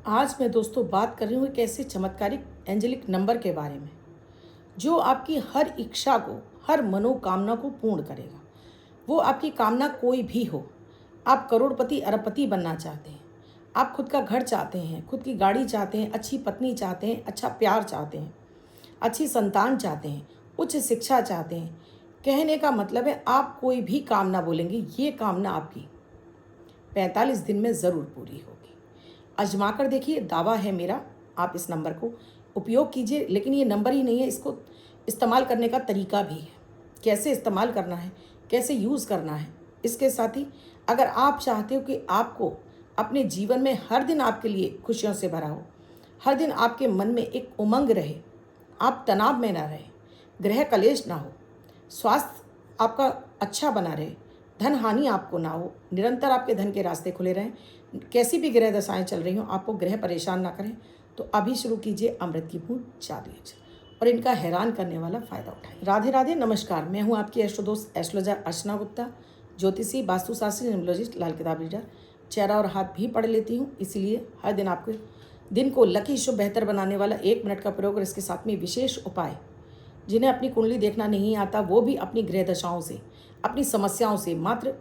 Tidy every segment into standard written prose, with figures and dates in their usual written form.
आज मैं दोस्तों बात कर रही हूँ एक ऐसे चमत्कारिक एंजेलिक नंबर के बारे में जो आपकी हर इच्छा को, हर मनोकामना को पूर्ण करेगा। वो आपकी कामना कोई भी हो। आप करोड़पति अरबपति बनना चाहते हैं, आप खुद का घर चाहते हैं, खुद की गाड़ी चाहते हैं, अच्छी पत्नी चाहते हैं, अच्छा प्यार चाहते हैं, अच्छी संतान चाहते हैं, उच्च शिक्षा चाहते हैं। कहने का मतलब है आप कोई भी कामना बोलेंगे, ये कामना आपकी 45 दिन में ज़रूर पूरी होगी। आजमा कर देखिए, दावा है मेरा। आप इस नंबर को उपयोग कीजिए, लेकिन ये नंबर ही नहीं है, इसको इस्तेमाल करने का तरीका भी है। कैसे इस्तेमाल करना है, कैसे यूज़ करना है। इसके साथ ही अगर आप चाहते हो कि आपको अपने जीवन में हर दिन आपके लिए खुशियों से भरा हो, हर दिन आपके मन में एक उमंग रहे, आप तनाव में ना रहें, गृह कलेश ना हो, स्वास्थ्य आपका अच्छा बना रहे, धन हानि आपको ना हो, निरंतर आपके धन के रास्ते खुले रहें, कैसी भी ग्रह दशाएं चल रही हों, आपको ग्रह परेशान ना करें, तो अभी शुरू कीजिए अमृत की बूंद जादू यज्ञ और इनका हैरान करने वाला फ़ायदा उठाएं। राधे राधे, नमस्कार। मैं हूं आपकी एस्ट्रो दोस्त एस्ट्रोलॉजर अर्चना गुप्ता, ज्योतिषी, वास्तुशास्त्री, न्यूमरोलॉजिस्ट, लाल किताब रीडर। चेहरा और हाथ भी पढ़ लेती हूँ, इसीलिए हर दिन आपके दिन को लकी, शुभ, बेहतर बनाने वाला 1 मिनट का प्रयोग और इसके साथ में विशेष उपाय, जिन्हें अपनी कुंडली देखना नहीं आता वो भी अपनी ग्रह दशाओं से, अपनी समस्याओं से मात्र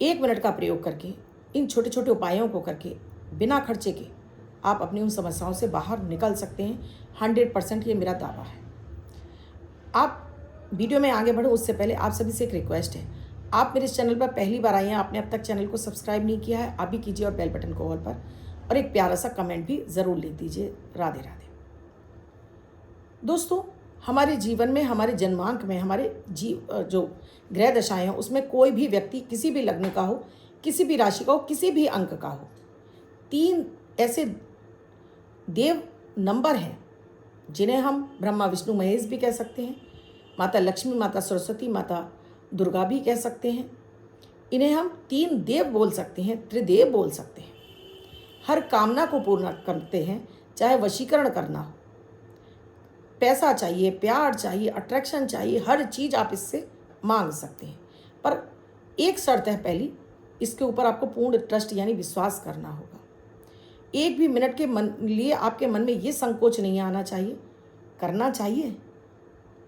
1 मिनट का प्रयोग करके, इन छोटे छोटे उपायों को करके बिना खर्चे के आप अपनी उन समस्याओं से बाहर निकल सकते हैं। 100% ये मेरा दावा है। आप वीडियो में आगे बढ़ो उससे पहले आप सभी से एक रिक्वेस्ट है, आप मेरे इस चैनल पर पहली बार आए हैं, आपने अब तक चैनल को सब्सक्राइब नहीं किया है, आप भी कीजिए और बेल बटन को ऑल पर, और एक प्यारा सा कमेंट भी ज़रूर लिख दीजिए। राधे राधे। दोस्तों, हमारे जीवन में, हमारे जन्मांक में, हमारे जो ग्रह दशाएं हैं उसमें कोई भी व्यक्ति किसी भी लग्न का हो, किसी भी राशि का हो, किसी भी अंक का हो, 3 ऐसे देव नंबर हैं जिन्हें हम ब्रह्मा विष्णु महेश भी कह सकते हैं, माता लक्ष्मी, माता सरस्वती, माता दुर्गा भी कह सकते हैं। इन्हें हम 3 देव बोल सकते हैं, त्रिदेव बोल सकते हैं। हर कामना को पूर्ण करते हैं, चाहे वशीकरण करना हो, पैसा चाहिए, प्यार चाहिए, अट्रैक्शन चाहिए, हर चीज़ आप इससे मांग सकते हैं। पर एक शर्त है पहली, इसके ऊपर आपको पूर्ण ट्रस्ट यानी विश्वास करना होगा। एक भी मिनट के लिए आपके मन में ये संकोच नहीं आना चाहिए, करना चाहिए,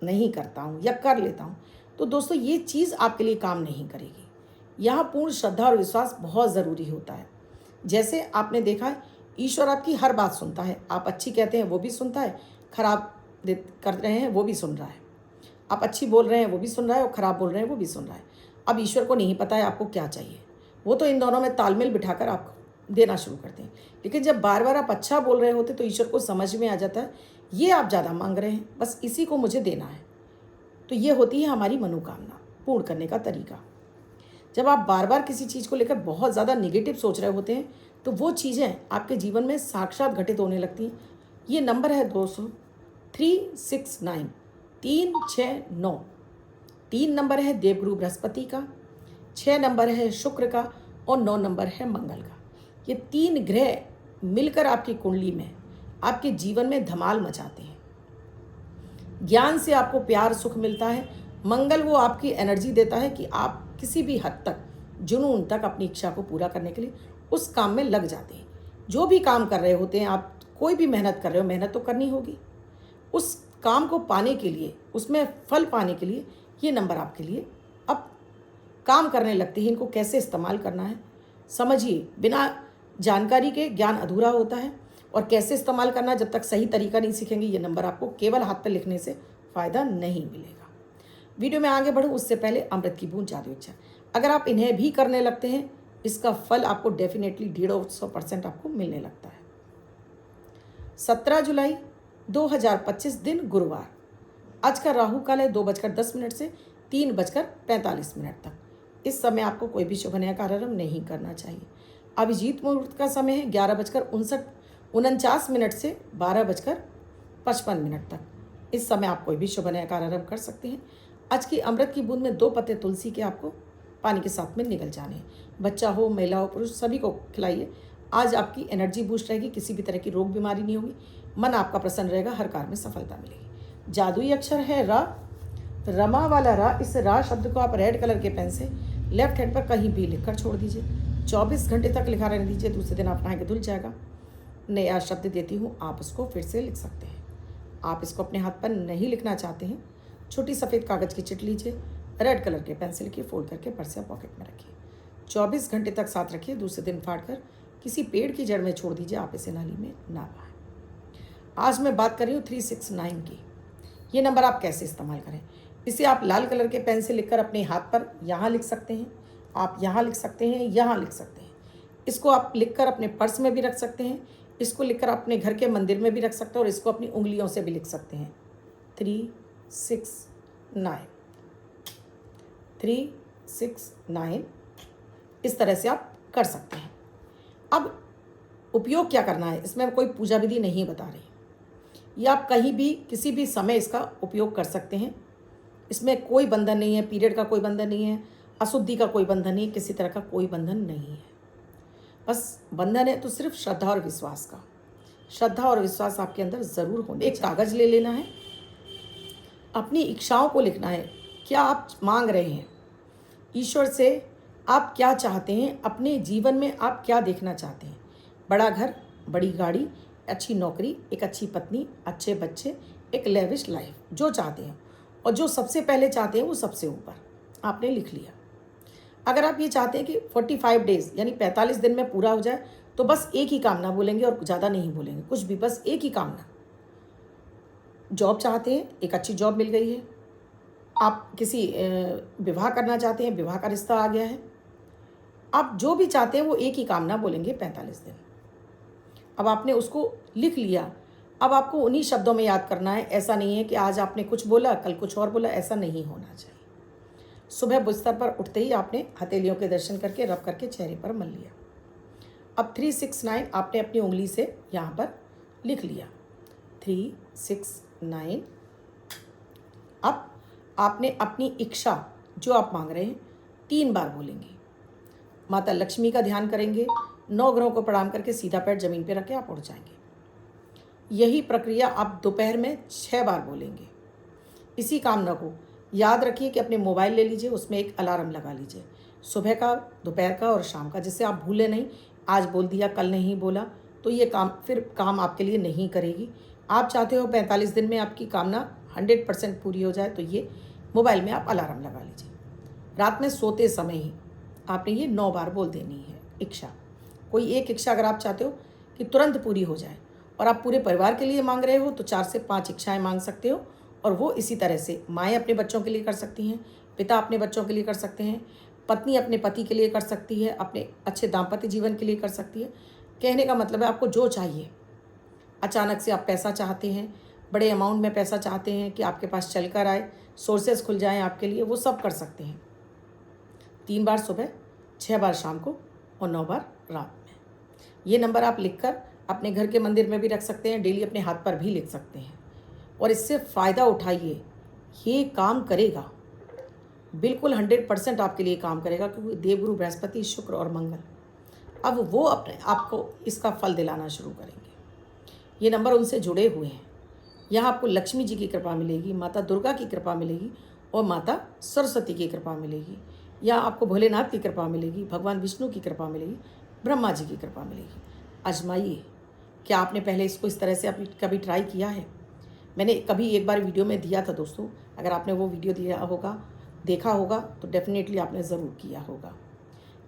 नहीं करता हूँ या कर लेता हूँ, तो दोस्तों ये चीज़ आपके लिए काम नहीं करेगी। यहाँ पूर्ण श्रद्धा और विश्वास बहुत ज़रूरी होता है। जैसे आपने देखा है, ईश्वर आपकी हर बात सुनता है। आप अच्छी कहते हैं वो भी सुनता है, खराब कर रहे हैं वो भी सुन रहा है। आप अच्छी बोल रहे हैं वो भी सुन रहा है, और ख़राब बोल रहे हैं वो भी सुन रहा है। अब ईश्वर को नहीं पता है आपको क्या चाहिए, वो तो इन दोनों में तालमेल बिठाकर आपको देना शुरू करते हैं। लेकिन जब बार बार आप अच्छा बोल रहे होते तो ईश्वर को समझ में आ जाता है ये आप ज़्यादा मांग रहे हैं, बस इसी को मुझे देना है। तो ये होती है हमारी मनोकामना पूर्ण करने का तरीका। जब आप बार बार किसी चीज़ को लेकर बहुत ज़्यादा निगेटिव सोच रहे होते हैं तो वो चीज़ें आपके जीवन में साक्षात घटित होने लगती हैं। ये नंबर है 369 369। 3 नंबर है देवगुरु बृहस्पति का, 6 नंबर है शुक्र का और 9 नंबर है मंगल का। ये 3 ग्रह मिलकर आपकी कुंडली में आपके जीवन में धमाल मचाते हैं। ज्ञान से आपको प्यार सुख मिलता है। मंगल वो आपकी एनर्जी देता है कि आप किसी भी हद तक, जुनून तक अपनी इच्छा को पूरा करने के लिए उस काम में लग जाते हैं। जो भी काम कर रहे होते हैं आप, कोई भी मेहनत कर रहे हो, मेहनत तो करनी होगी। उस काम को पाने के लिए, उसमें फल पाने के लिए ये नंबर आपके लिए अब काम करने लगते हैं। इनको कैसे इस्तेमाल करना है समझिए। बिना जानकारी के ज्ञान अधूरा होता है, और कैसे इस्तेमाल करना जब तक सही तरीका नहीं सीखेंगे, ये नंबर आपको केवल हाथ पर लिखने से फ़ायदा नहीं मिलेगा। वीडियो में आगे बढ़ूँ उससे पहले अमृत की बूंद जादू यज्ञ, अगर आप इन्हें भी करने लगते हैं, इसका फल आपको डेफिनेटली 150% आपको मिलने लगता है। 17 जुलाई 2025 दिन गुरुवार। आज का राहु काल है 2:10 से 3:45 तक। इस समय आपको कोई भी शुभ नया कार्य नहीं करना चाहिए। अभिजीत मुहूर्त का समय है 11:49 से 12:55 तक। इस समय आप कोई भी शुभ नया कार्य कर सकते हैं। आज की अमृत की बूंद में 2 पत्ते तुलसी के आपको पानी के साथ में निगल जाने हैं। बच्चा हो, महिला हो, पुरुष, सभी को खिलाइए। आज आपकी एनर्जी बूस्ट रहेगी, किसी भी तरह की रोग बीमारी नहीं होगी, मन आपका प्रसन्न रहेगा, हर कार्य में सफलता मिलेगी। जादुई अक्षर है रा, रमा वाला रा। इस रा शब्द को आप रेड कलर के पेन से लेफ्ट हैंड पर कहीं भी लिखकर छोड़ दीजिए। 24 घंटे तक लिखा रहने दीजिए। दूसरे दिन आप नहा के धुल जाएगा। नया शब्द देती हूँ, आप उसको फिर से लिख सकते हैं। आप इसको अपने हाथ पर नहीं लिखना चाहते हैं, छोटी सफ़ेद कागज़ की चिट लीजिए, रेड कलर के पेंसिल की फोल्ड करके पर्स या पॉकेट में रखिए। 24 घंटे तक साथ रखिए, दूसरे दिन फाड़ कर किसी पेड़ की जड़ में छोड़ दीजिए, आप इसे नाली में ना बहाएं। आज मैं बात कर रही हूँ 369 की। ये नंबर आप कैसे इस्तेमाल करें। इसे आप लाल कलर के पेन से लिखकर अपने हाथ पर यहाँ लिख सकते हैं, आप यहाँ लिख सकते हैं, यहाँ लिख सकते हैं। इसको आप लिखकर अपने पर्स में भी रख सकते हैं, इसको लिखकर अपने घर के मंदिर में भी रख सकते हैं, और इसको अपनी उंगलियों से भी लिख सकते हैं। 369 369 इस तरह से आप कर सकते हैं। अब उपयोग क्या करना है, इसमें कोई पूजा विधि नहीं बता रही। या आप कहीं भी किसी भी समय इसका उपयोग कर सकते हैं। इसमें कोई बंधन नहीं है, पीरियड का कोई बंधन नहीं है, अशुद्धि का कोई बंधन नहीं, किसी तरह का कोई बंधन नहीं है। बस बंधन है तो सिर्फ श्रद्धा और विश्वास का। श्रद्धा और विश्वास आपके अंदर ज़रूर होने। एक कागज़ ले लेना है, अपनी इच्छाओं को लिखना है। क्या आप मांग रहे हैं ईश्वर से, आप क्या चाहते हैं अपने जीवन में, आप क्या देखना चाहते हैं। बड़ा घर, बड़ी गाड़ी, अच्छी नौकरी, एक अच्छी पत्नी, अच्छे बच्चे, एक लेविश लाइफ, जो चाहते हैं। और जो सबसे पहले चाहते हैं वो सबसे ऊपर आपने लिख लिया। अगर आप ये चाहते हैं कि 45 डेज़ यानी 45 दिन में पूरा हो जाए, तो बस एक ही कामना बोलेंगे और ज़्यादा नहीं बोलेंगे, कुछ भी, बस एक ही कामना। जॉब चाहते हैं, एक अच्छी जॉब मिल गई है। आप किसी विवाह करना चाहते हैं, विवाह का रिश्ता आ गया है। आप जो भी चाहते हैं वो एक ही कामना बोलेंगे 45 दिन। अब आपने उसको लिख लिया, अब आपको उन्हीं शब्दों में याद करना है। ऐसा नहीं है कि आज आपने कुछ बोला कल कुछ और बोला, ऐसा नहीं होना चाहिए। सुबह बिस्तर पर उठते ही आपने हथेलियों के दर्शन करके रब करके चेहरे पर मल लिया। अब 369 आपने अपनी उंगली से यहाँ पर लिख लिया, 369। अब आपने अपनी इच्छा जो आप मांग रहे हैं 3 बार बोलेंगे। माता लक्ष्मी का ध्यान करेंगे, 9 ग्रहों को प्रणाम करके सीधा पैर जमीन पर रख के आप उठ जाएंगे। यही प्रक्रिया आप दोपहर में 6 बार बोलेंगे। इसी कामना को याद रखिए कि अपने मोबाइल ले लीजिए, उसमें एक अलार्म लगा लीजिए, सुबह का, दोपहर का और शाम का, जिससे आप भूले नहीं। आज बोल दिया कल नहीं बोला तो ये काम आपके लिए नहीं करेगी। आप चाहते हो 45 दिन में आपकी कामना 100% पूरी हो जाए, तो ये मोबाइल में आप अलार्म लगा लीजिए। रात में सोते समय ही आपने ये 9 बार बोल देनी है इच्छा। कोई एक इच्छा अगर आप चाहते हो कि तुरंत पूरी हो जाए और आप पूरे परिवार के लिए मांग रहे हो, तो 4 से 5 इच्छाएं मांग सकते हो। और वो इसी तरह से माएँ अपने बच्चों के लिए कर सकती हैं, पिता अपने बच्चों के लिए कर सकते हैं, पत्नी अपने पति के लिए कर सकती है, अपने अच्छे दाम्पत्य जीवन के लिए कर सकती है। कहने का मतलब है आपको जो चाहिए। अचानक से आप पैसा चाहते हैं, बड़े अमाउंट में पैसा चाहते हैं कि आपके पास चल कर आए, सोर्सेज खुल जाएँ आपके लिए, वो सब कर सकते हैं। 3 बार सुबह, 6 बार शाम को और 9 बार रात में। ये नंबर आप लिखकर अपने घर के मंदिर में भी रख सकते हैं, डेली अपने हाथ पर भी लिख सकते हैं। और इससे फ़ायदा उठाइए, ये काम करेगा, बिल्कुल 100% आपके लिए काम करेगा, क्योंकि देवगुरु बृहस्पति, शुक्र और मंगल अब वो अपने आपको इसका फल दिलाना शुरू करेंगे। ये नंबर उनसे जुड़े हुए हैं। यहाँ आपको लक्ष्मी जी की कृपा मिलेगी, माता दुर्गा की कृपा मिलेगी और माता सरस्वती की कृपा मिलेगी। या आपको भोलेनाथ की कृपा मिलेगी, भगवान विष्णु की कृपा मिलेगी, ब्रह्मा जी की कृपा मिलेगी। आजमाइए। क्या आपने पहले इसको इस तरह से कभी ट्राई किया है? मैंने कभी एक बार वीडियो में दिया था दोस्तों, अगर आपने वो वीडियो देखा होगा तो डेफिनेटली आपने ज़रूर किया होगा।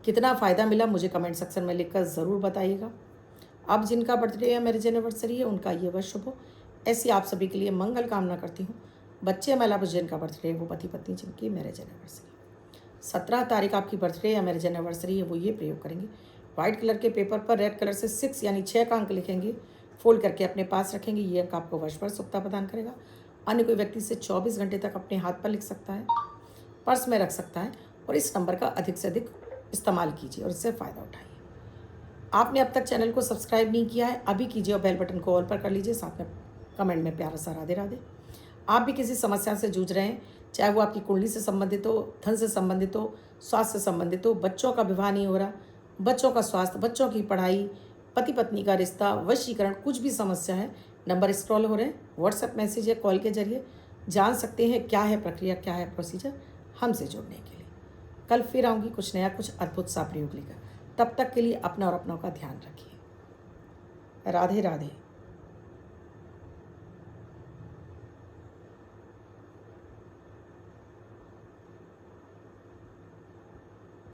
कितना फ़ायदा मिला मुझे कमेंट सेक्शन में लिखकर ज़रूर बताइएगा। अब जिनका बर्थडे या मैरिज एनिवर्सरी है उनका ये वर्ष शुभ हो, ऐसी आप सभी के लिए मंगल कामना करती हूँ। बच्चे महिला जिनका बर्थडे है वो पति पत्नी जिनकी मैरिज एनिवर्सरी 17 तारीख आपकी बर्थडे या मैरिज एनिवर्सरी है, वो ये प्रयोग करेंगे। वाइट कलर के पेपर पर रेड कलर से 6 यानी 6 का अंक लिखेंगे, फोल्ड करके अपने पास रखेंगे। ये अंक आपको वर्ष भर सुखता प्रदान करेगा। अन्य कोई व्यक्ति से 24 घंटे तक अपने हाथ पर लिख सकता है, पर्स में रख सकता है। और इस नंबर का अधिक से अधिक इस्तेमाल कीजिए और इससे फ़ायदा उठाइए। आपने अब तक चैनल को सब्सक्राइब नहीं किया है, अभी कीजिए और बेल बटन को ऑल पर कर लीजिए। साथ में कमेंट में प्यारा सा राधे राधे। आप भी किसी समस्या से जूझ रहे हैं, चाहे वो आपकी कुंडली से संबंधित हो, धन से संबंधित हो, स्वास्थ्य से संबंधित हो, बच्चों का विवाह नहीं हो रहा, बच्चों का स्वास्थ्य, बच्चों की पढ़ाई, पति पत्नी का रिश्ता, वशीकरण, कुछ भी समस्या है, नंबर स्क्रॉल हो रहे हैं, व्हाट्सएप मैसेज या कॉल के जरिए जान सकते हैं क्या है प्रक्रिया, क्या है प्रोसीजर हमसे जुड़ने के लिए। कल फिर आऊँगी कुछ नया, कुछ अद्भुत सा प्रयोग लेकर। तब तक के लिए अपना और अपनों का ध्यान रखिए। राधे राधे।